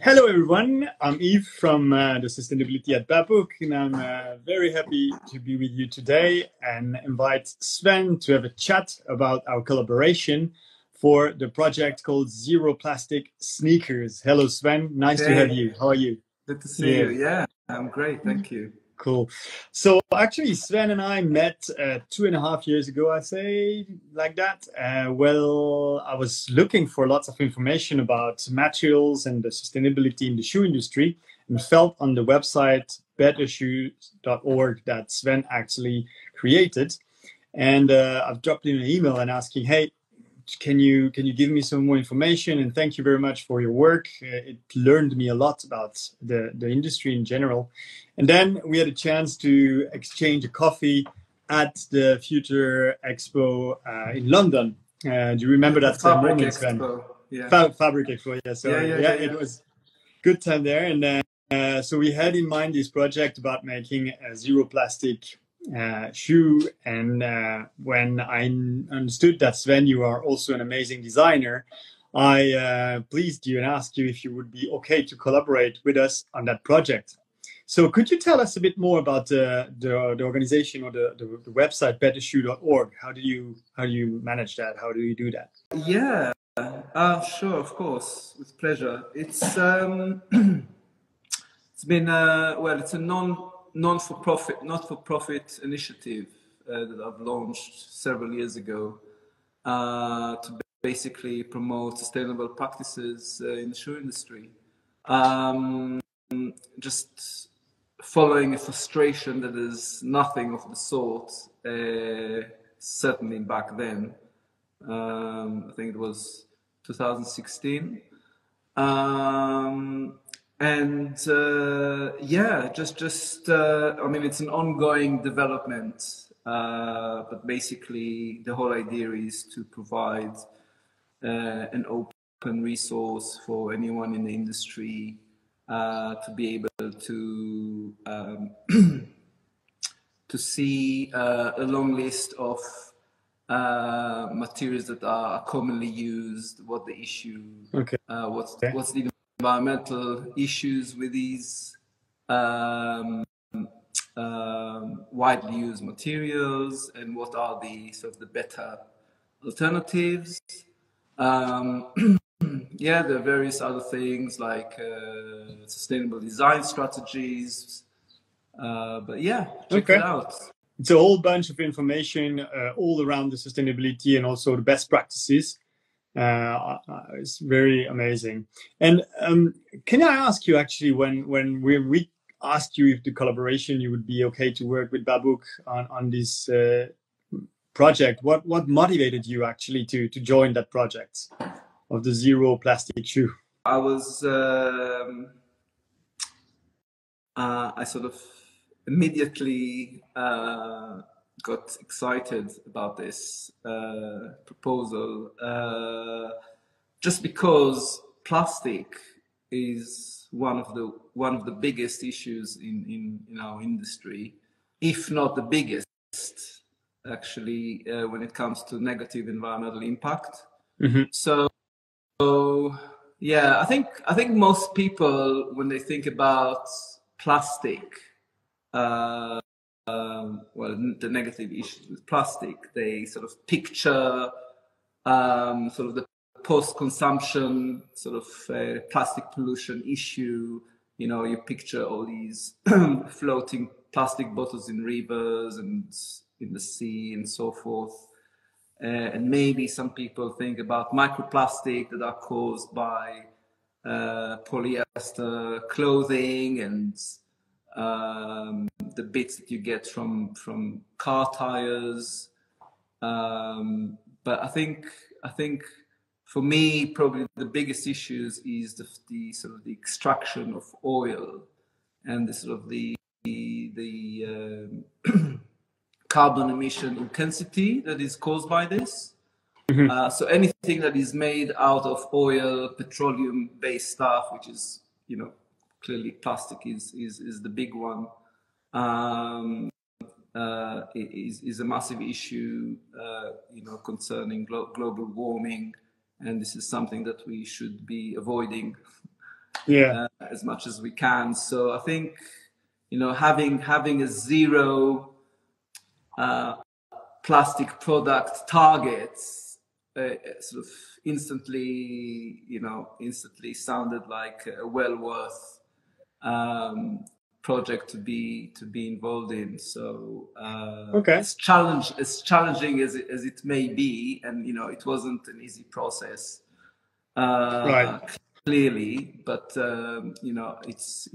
Hello, everyone. I'm Yves from the Sustainability at Babuk, and I'm very happy to be with you today and invite Sven to have a chat about our collaboration for the project called Zero Plastic Sneakers. Hello, Sven. Nice to have Hey, you. How are you? good to see Yeah. you. Yeah, I'm great. Thank you. Cool. So actually, Sven and I met 2.5 years ago, I say like that. Well, I was looking for lots of information about materials and the sustainability in the shoe industry, and felt on the website bettershoes.org that Sven actually created. And I've dropped in an email and asking, hey, can you give me some more information? And thank you very much for your work. It learned me a lot about the industry in general. And then we had a chance to exchange a coffee at the Future Expo in London. Do you remember The that Fabric moment, Sven? Expo. Yeah. Fabric Expo, yeah, Yeah, sorry. yeah, Yeah, yeah, it yeah. was good time there. And so we had in mind this project about making a zero plastic shoe. And when I understood that, Sven, you are also an amazing designer, I pleased you and asked you if you would be okay to collaborate with us on that project. So could you tell us a bit more about the organization or the website bettershoe.org? How do you manage that? How do you do that? Yeah, sure, of course, with pleasure. It's it's been well, it's a not-for-profit initiative that I've launched several years ago to basically promote sustainable practices in the shoe industry. Just following a frustration that is nothing of the sort, certainly back then. I think it was 2016. Yeah, I mean, it's an ongoing development, but basically the whole idea is to provide an open resource for anyone in the industry to be able to to see a long list of materials that are commonly used, what the issue, Okay. what's the environmental issues with these widely used materials, and what are the sort of the better alternatives. Yeah, there are various other things like sustainable design strategies. But yeah, check it Okay. out. It's a whole bunch of information all around the sustainability and also the best practices. It's very amazing. And can I ask you actually, when we asked you if the collaboration you would be okay to work with Babuk on this project, what motivated you actually to join that project of the zero plastic shoe? I was I sort of immediately got excited about this proposal just because plastic is one of the biggest issues in our industry, if not the biggest, actually, when it comes to negative environmental impact. Mm-hmm. So yeah, I think most people, when they think about plastic, well, the negative issues with plastic, they sort of picture sort of the post-consumption sort of plastic pollution issue. You know, you picture all these floating plastic bottles in rivers and in the sea and so forth. And maybe some people think about microplastic that are caused by polyester clothing and the bits that you get from car tires. But I think for me, probably the biggest issues is the sort of the extraction of oil and the sort of the carbon emission intensity that is caused by this. Mm-hmm. So anything that is made out of oil, petroleum-based stuff, which is, you know, clearly plastic is the big one, is a massive issue, you know, concerning global warming, and this is something that we should be avoiding Yeah. as much as we can. So I think, you know, having a zero plastic product targets sort of instantly sounded like a well worth project to be involved in. So Okay. as challenging as it may be, and you know, it wasn't an easy process, Right. clearly, but you know, it's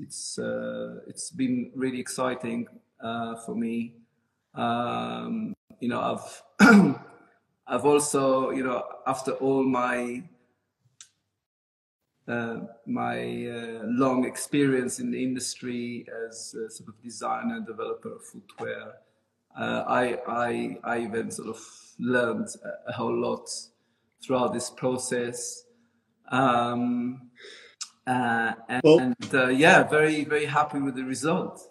been really exciting for me. You know, I've also, you know, after all my long experience in the industry as a sort of designer and developer of footwear, I even sort of learned a whole lot throughout this process. Yeah, very, very happy with the result.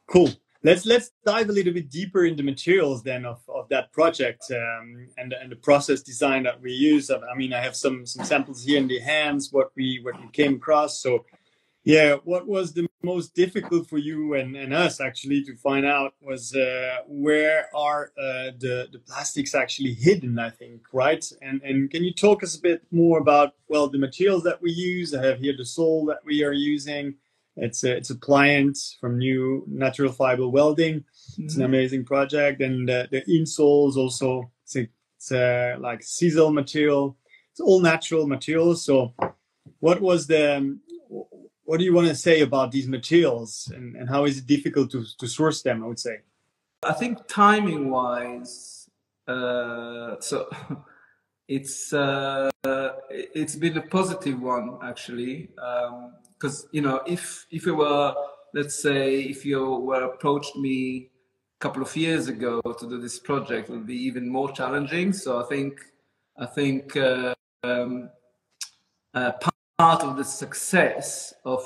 Cool. Let's dive a little bit deeper in the materials then of that project, and the process design that we use. I mean, I have some samples here in the hands, what we came across. So yeah, what was the most difficult for you and us actually to find out was where are the plastics actually hidden, I think, right? And can you talk us a bit more about, well, the materials that we use? I have here the sole that we are using. It's a pliant from New Natural Fiber Welding. It's an amazing project, and the insoles also. It's like sisal material. It's all natural materials. So, what was the what do you want to say about these materials, and how is it difficult to source them, I would say? I think timing wise, so it's been a positive one actually, because you know, if it were, let's say, if you were approached me a couple of years ago to do this project, it would be even more challenging. So I think part of the success of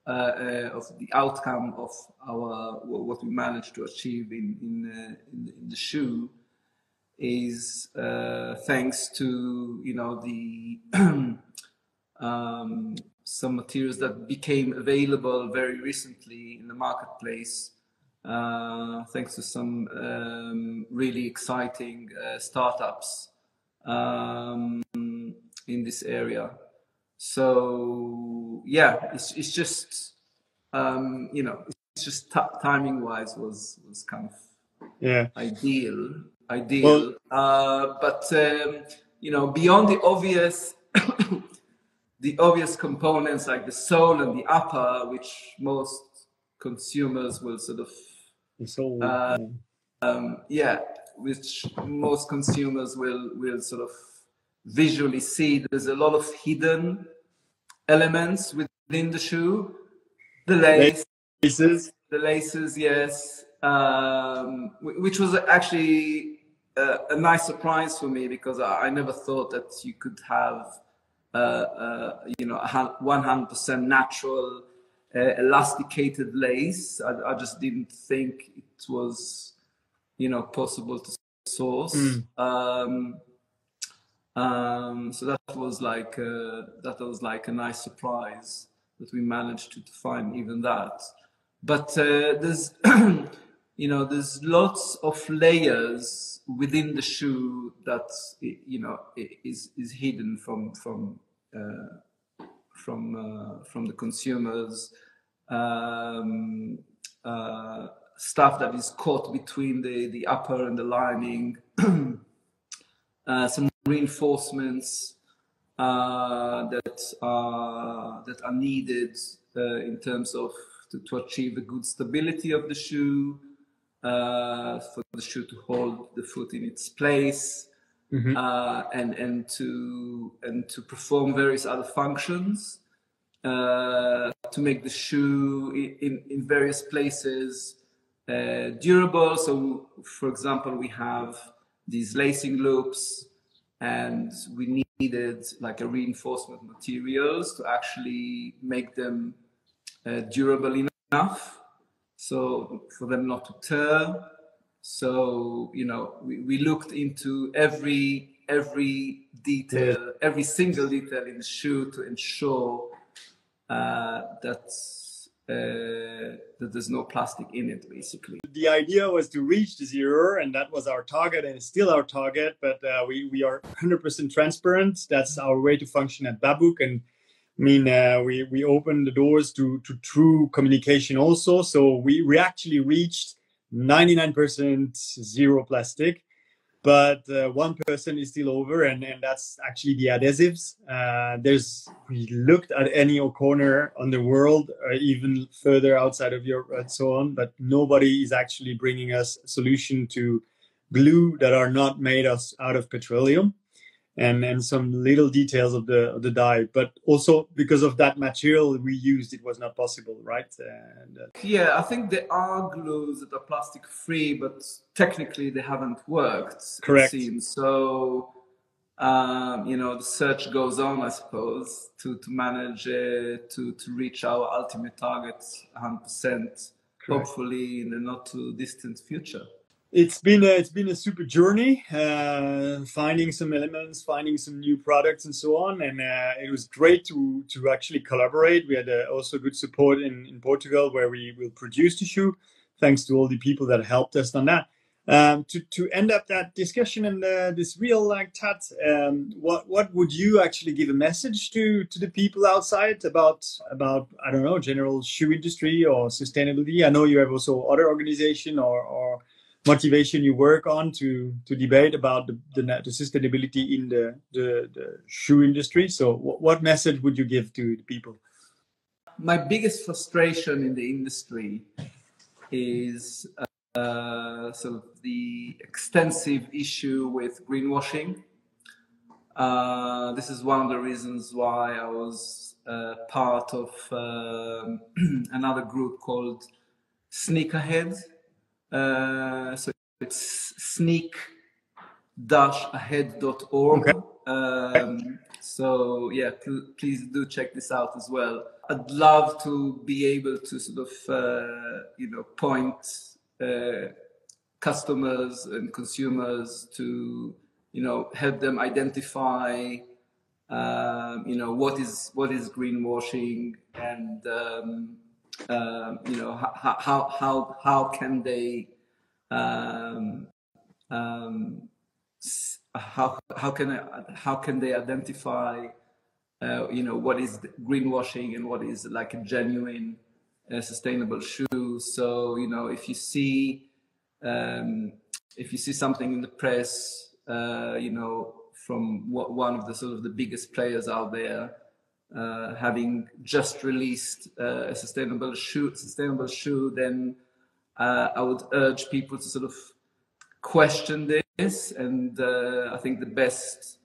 the outcome of our what we managed to achieve in the shoe is thanks to, you know, the some materials that became available very recently in the marketplace, thanks to some really exciting startups in this area. So yeah, it's just you know, it's just timing wise was kind of ideal. Well, but you know, beyond the obvious the obvious components like the sole and the upper, which most consumers will sort of which most consumers will sort of visually see. There's a lot of hidden elements within the shoe. The laces, yes, which was actually a nice surprise for me, because I never thought that you could have you know, 100% natural elasticated lace. I just didn't think it was, you know, possible to source. So that was like a nice surprise that we managed to find even that. But there's you know, there's lots of layers within the shoe that, you know, is hidden from the consumers. Stuff that is caught between the upper and the lining. Some reinforcements that are needed in terms of to achieve a good stability of the shoe, for the shoe to hold the foot in its place, and to perform various other functions, to make the shoe in various places durable. So, for example, we have these lacing loops, and we needed like a reinforcement materials to actually make them durable enough, so for them not to tear. So, you know, we looked into every detail, every single detail in the shoe to ensure that there's no plastic in it, basically. The idea was to reach the zero, and that was our target, and it's still our target. But we are 100% transparent. That's our way to function at Babuk, and I mean we open the doors to true communication also. So we actually reached 99% zero plastic. But 1% is still over, and that's actually the adhesives. We looked at any corner on the world, even further outside of Europe and so on, but nobody is actually bringing us a solution to glue that are not made out of petroleum. And some little details of the dye, but also because of that material we used, it was not possible, right? Yeah, I think there are glues that are plastic free, but technically they haven't worked. Correct. It seems. So the search goes on, I suppose, to manage to reach our ultimate target, 100%. Hopefully in the not too distant future. It's been a super journey, finding some elements, finding some new products, and so on. And it was great to actually collaborate. We had also good support in Portugal, where we will produce the shoe, thanks to all the people that helped us on that. To end up that discussion and this real chat, what would you actually give a message to the people outside about I don't know, general shoe industry or sustainability? I know you have also other organization or motivation you work on to debate about the sustainability in the shoe industry. So what message would you give to the people? My biggest frustration in the industry is sort of the extensive issue with greenwashing. This is one of the reasons why I was part of another group called Sneakerhead. So it's sneak-ahead.org. Okay. So yeah, please do check this out as well. I'd love to be able to sort of point customers and consumers to help them identify what is greenwashing, and how can they how can they identify what is greenwashing and what is like a genuine sustainable shoe. So if you see something in the press from one of the sort of the biggest players out there having just released a sustainable shoe, then I would urge people to sort of question this. And I think the best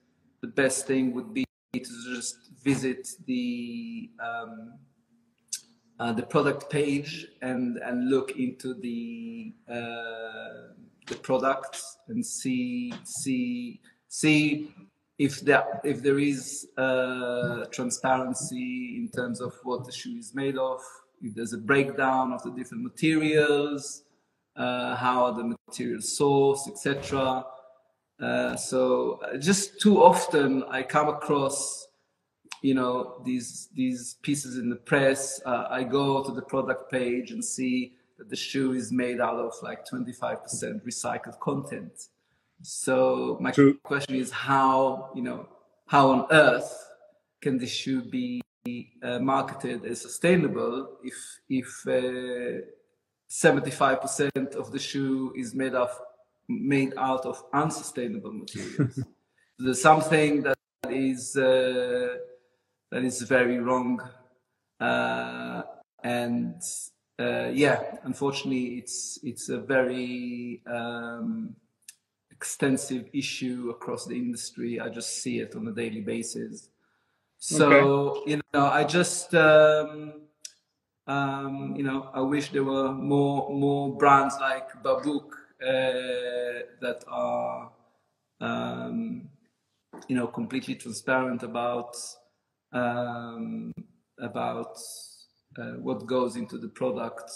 thing would be to just visit the product page and look into the products and see if there is transparency in terms of what the shoe is made of, if there's a breakdown of the different materials, how are the materials sourced, etc. So just too often I come across these pieces in the press. I go to the product page and see that the shoe is made out of like 25% recycled content. So my question is how on earth can this shoe be marketed as sustainable if 75% of the shoe is made out of unsustainable materials? There's something that is very wrong, and unfortunately it's a very extensive issue across the industry. I just see it on a daily basis. So I just I wish there were more brands like Babuk that are completely transparent about what goes into the product.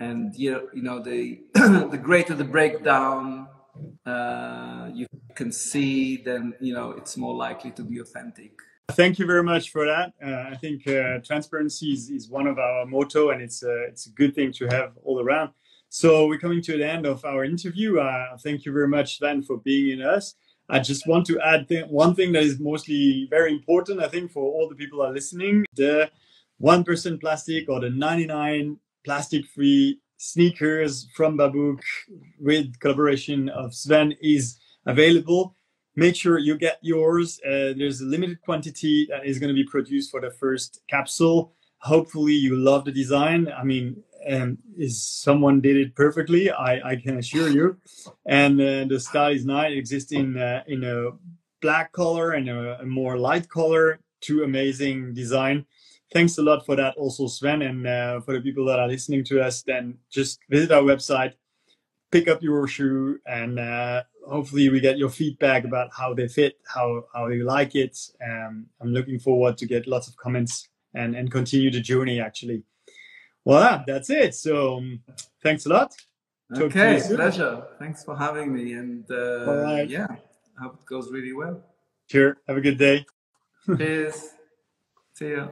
And the greater the breakdown you can see, then it's more likely to be authentic. thank you very much for that. I think transparency is one of our motto, and it's a good thing to have all around. So we're coming to the end of our interview. Thank you very much, Sven, for being in us. I just want to add one thing that is mostly very important, I think, for all the people that are listening. The 1% plastic or the 99 plastic-free sneakers from Babook with collaboration of Sven is available. Make sure you get yours. There's a limited quantity that is going to be produced for the first capsule. Hopefully you love the design. I mean, is someone did it perfectly, I can assure you. And the style is nice. It exists in a black color and a more light color. Two amazing design. Thanks a lot for that also, Sven. And for the people that are listening to us, then just visit our website, pick up your shoe, and hopefully we get your feedback about how they fit, how you like it. I'm looking forward to get lots of comments and continue the journey, actually. Well, that's it. So thanks a lot. Okay, pleasure. Thanks for having me. And all right. yeah, I hope it goes really well. Sure. Have a good day. Cheers. See ya.